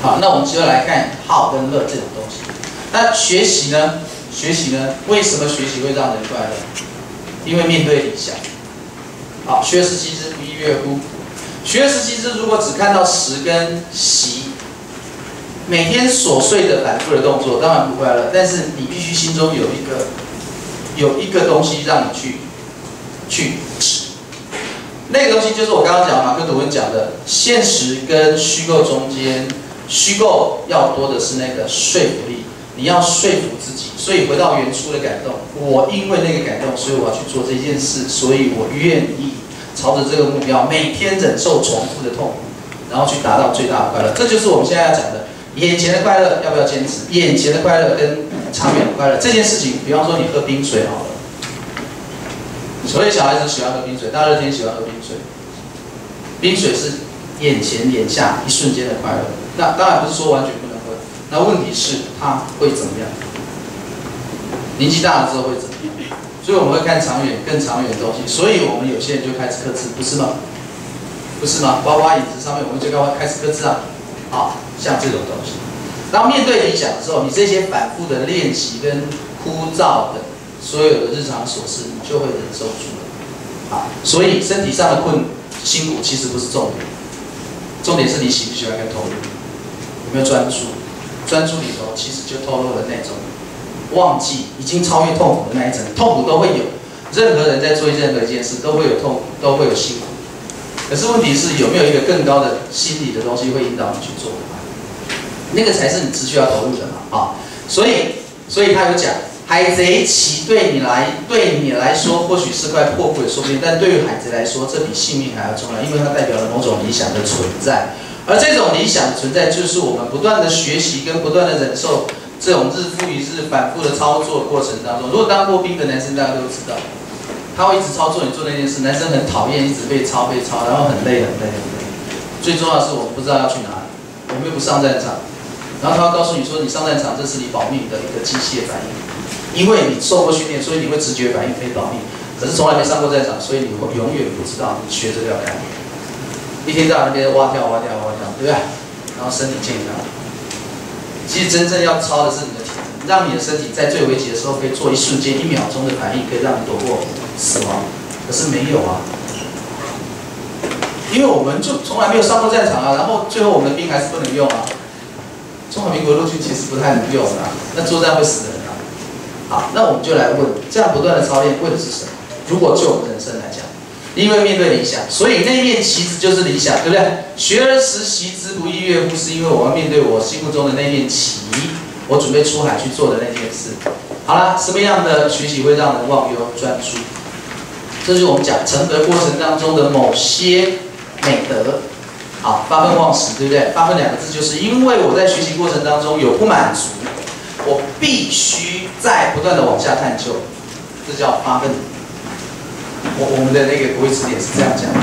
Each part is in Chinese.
好，那我们就来看好跟乐这种东西。那学习呢？为什么学习会让人快乐？因为面对理想。好，学而时习之，不亦说乎？学而时习之，如果只看到时跟习，每天琐碎的反复的动作，当然不快乐。但是你必须心中有一个东西让你去指。那个东西就是我刚刚讲马克吐温讲的，现实跟虚构中间，虚构要多的是那个说服力，你要说服自己。所以回到原初的感动，我因为那个感动，所以我要去做这件事，所以我愿意朝着这个目标，每天忍受重复的痛苦，然后去达到最大的快乐。这就是我们现在要讲的，眼前的快乐要不要坚持？眼前的快乐跟长远的快乐这件事情，比方说你喝冰水好了。所以小孩子喜欢喝冰水，大热天喜欢喝冰水。冰水是眼前眼下一瞬间的快乐。那当然不是说完全不能喝。那问题是它会怎么样？年纪大了之后会怎么样？所以我们会看长远、更长远的东西。所以我们有些人就开始克制，不是吗？不是吗？娃娃椅子上面我们就开始克制啊。好，像这种东西。当面对理想的时候，你这些反复的练习跟枯燥的所有的日常琐事，你就会忍受住了。好，所以身体上的辛苦其实不是重点，重点是你喜不喜欢跟投入，有没有专注？专注里头其实就透露了那种忘记，已经超越痛苦的那一层。痛苦都会有，任何人在做任何一件事都会有痛苦，都会有辛苦。可是问题是有没有一个更高的心理的东西会引导你去做？那个才是你只需要投入的嘛。啊，所以他有讲。海贼旗对你来说或许是块破布也说不定，但对于海贼来说，这比性命还要重要，因为它代表了某种理想的存在。而这种理想的存在，就是我们不断的学习跟不断的忍受这种日复一日反复的操作的过程当中。如果当过兵的男生大家都知道，他会一直操作你做那件事，男生很讨厌一直被操，然后很累。最重要的是我们不知道要去哪里，我们又不上战场，然后他会告诉你说，你上战场这是你保命的一个机械反应。因为你受过训练，所以你会直觉反应可以保命。可是从来没上过战场，所以你会永远不知道你学这个要干嘛。一天到晚那边蛙跳，对不对？然后身体健康。其实真正要操的是你的体能，让你的身体在最危急的时候可以做一瞬间、1秒钟的反应，可以让你躲过死亡。可是没有啊，因为我们就从来没有上过战场啊，然后最后我们的兵还是不能用啊。中华民国陆军其实不太能用啊，那作战会死人。好，那我们就来问，这样不断的操练为的是什么？如果就我们人生来讲，因为面对理想，所以那面旗子就是理想，对不对？学而时习之，不亦说乎？是因为我要面对我心目中的那面旗，我准备出海去做的那件事。好了，什么样的学习会让人忘忧专注？这就是我们讲成德过程当中的某些美德。好，发愤忘食，对不对？发愤2个字，就是因为我在学习过程当中有不满足。我必须在不断的往下探究，这叫发愤。我们的那个国语词典是这样讲的，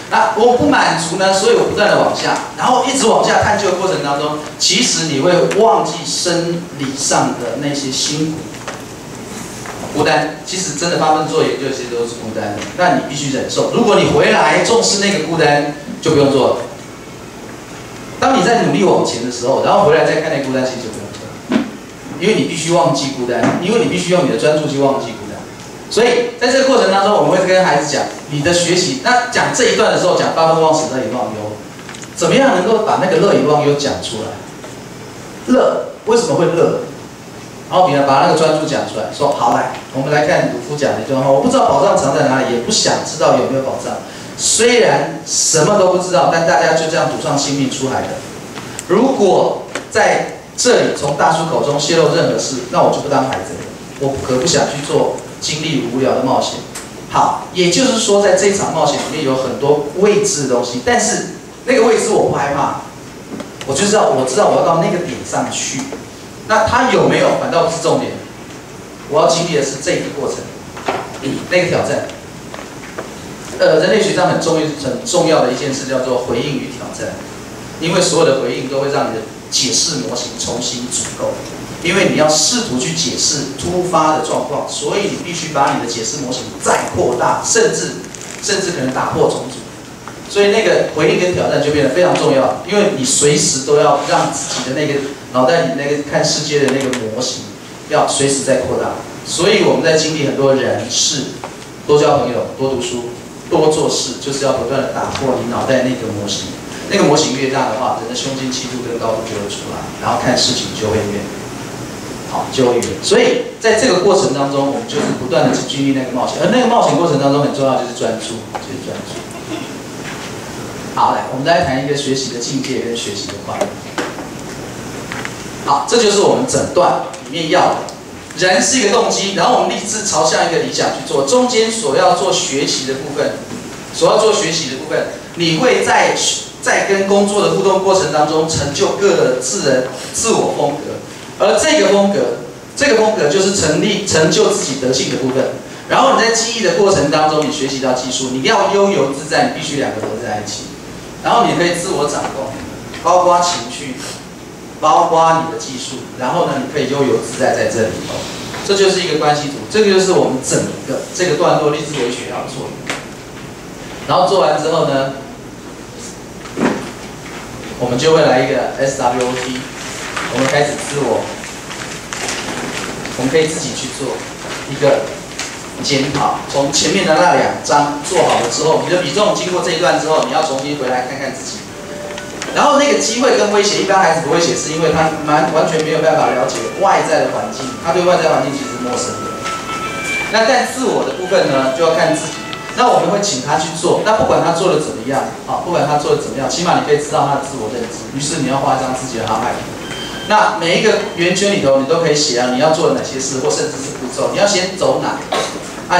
那我不满足呢，所以我不断的往下，然后一直往下探究的过程当中，其实你会忘记生理上的那些辛苦、孤单。其实真的发愤做研究，其实都是孤单的，那你必须忍受。如果你回来重视那个孤单，就不用做了。当你在努力往前的时候，然后回来再看那孤单，其实就不用做了。因为你必须忘记孤单，因为你必须用你的专注去忘记孤单。所以在这个过程当中，我们会跟孩子讲你的学习。那讲这一段的时候，讲发愤忘食、乐以忘忧，怎么样能够把那个乐以忘忧讲出来？乐为什么会乐？然后把那个专注讲出来，说好来，我们来看鲁夫讲的一段话。我不知道宝藏藏在哪里，也不想知道有没有宝藏。虽然什么都不知道，但大家就这样赌上性命出海的。如果在这里从大叔口中泄露任何事，那我就不当海贼了。我可不想去做经历无聊的冒险。好，也就是说，在这一场冒险里面有很多未知的东西，但是那个未知我不害怕，我知道我要到那个点上去。那它有没有反倒不是重点，我要经历的是这个过程，那个挑战。人类学上很重要的一件事叫做回应与挑战，因为所有的回应都会让你的解释模型重新组构，因为你要试图去解释突发的状况，所以你必须把你的解释模型再扩大，甚至可能打破重组。所以那个回应跟挑战就变得非常重要，因为你随时都要让自己的那个脑袋里那个看世界的那个模型，要随时在扩大。所以我们在经历很多人事，多交朋友，多读书，多做事，就是要不断的打破你脑袋那个模型。那个模型越大的话，人的胸襟、气度跟高度就会出来，然后看事情就会越好，就会越。所以在这个过程当中，我们就是不断的去经历那个冒险，而那个冒险过程当中很重要就是专注，就是专注。好，来，我们来谈一个学习的境界跟学习的快乐。好，这就是我们整段里面要的。人是一个动机，然后我们立志朝向一个理想去做，中间所要做学习的部分，你会在跟工作的互动过程当中成就各个自我风格，而这个风格就是成就自己德性的部分。然后你在记忆的过程当中，你学习到技术，你要悠游自在，你必须两个合在一起。然后你可以自我掌控，包括情绪，包括你的技术。然后呢，你可以悠游自在在这里头。这就是一个关系图，这个就是我们整个这个段落立志为学要做的。然后做完之后呢，我们就会来一个 SWOT， 我们开始我们可以自己去做一个检讨。从前面的那2章做好了之后，你的比重经过这一段之后，你要重新回来看看自己。然后那个机会跟威胁，一般孩子不会写，是因为他完全没有办法了解外在的环境，他对外在环境其实陌生的。那但自我的部分呢，就要看自己。那我们会请他去做，那不管他做的怎么样，起码你可以知道他的自我认知。于是你要画一张自己的航海图。那每一个圆圈里头，你都可以写你要做的哪些事，或甚至是步骤，你要先走哪？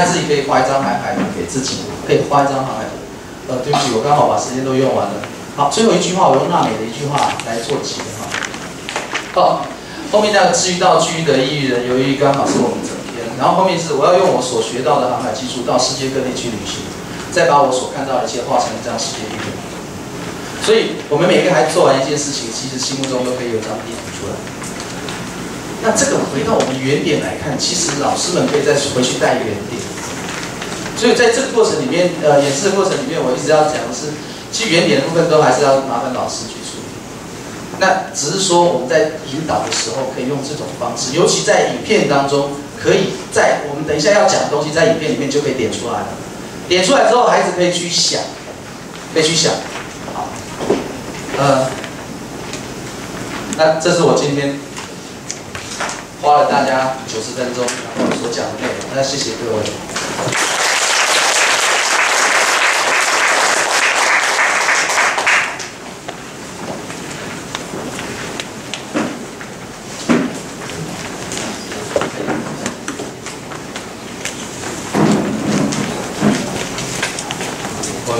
自己可以画一张航海图给自己，可以画一张航海图。对不起，我刚好把时间都用完了。好，最后一句话，我用娜美的一句话来做结哈。好，后面那个至于道具的意义人，由于刚好是我们整篇，然后后面是我要用我所学到的航海技术到世界各地去旅行，再把我所看到的一切画成一张世界地图。所以我们每个孩子做完一件事情，其实心目中都可以有张地图出来。那这个回到我们原点来看，其实老师们可以再回去带原点。所以在这个过程里面，演示的过程里面，我一直要讲的是。其实原点的部分都还是要麻烦老师去处理。那只是说我们在引导的时候可以用这种方式，尤其在影片当中，可以在我们等一下要讲的东西，在影片里面就可以点出来了。点出来之后，孩子可以去想，好，那这是我今天花了大家90分钟然后所讲的内容。那谢谢各位。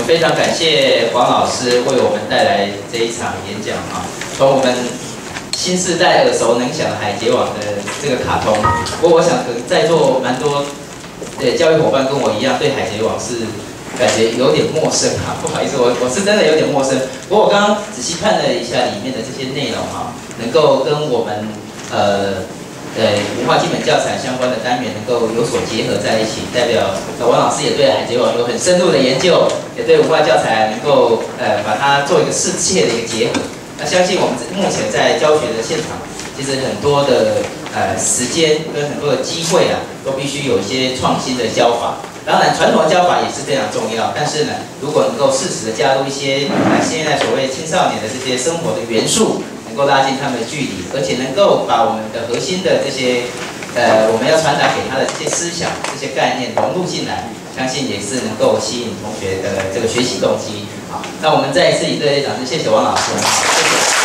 非常感谢黄老师为我们带来这一场演讲从我们新世代耳熟能详的《海贼王》的这个卡通，不过我想可能在座蛮多教育伙伴跟我一样，对《海贼王》是感觉有点陌生不好意思，我是真的有点陌生。不过我刚刚仔细看了一下里面的这些内容能够跟我们文化基本教材相关的单元能够有所结合在一起，代表王老师也对《海贼王》有很深入的研究，也对文化教材能够把它做一个适切的一个结合。那相信我们目前在教学的现场，其实很多的时间跟很多的机会都必须有一些创新的教法。当然，传统的教法也是非常重要，但是呢，如果能够适时的加入一些现在所谓青少年的这些生活的元素。能够拉近他们的距离，而且能够把我们的核心的这些，我们要传达给他的这些思想、这些概念融入进来，相信也是能够吸引同学的这个学习动机。好，那我们再一次以热烈掌声，谢谢王老师。好，谢谢。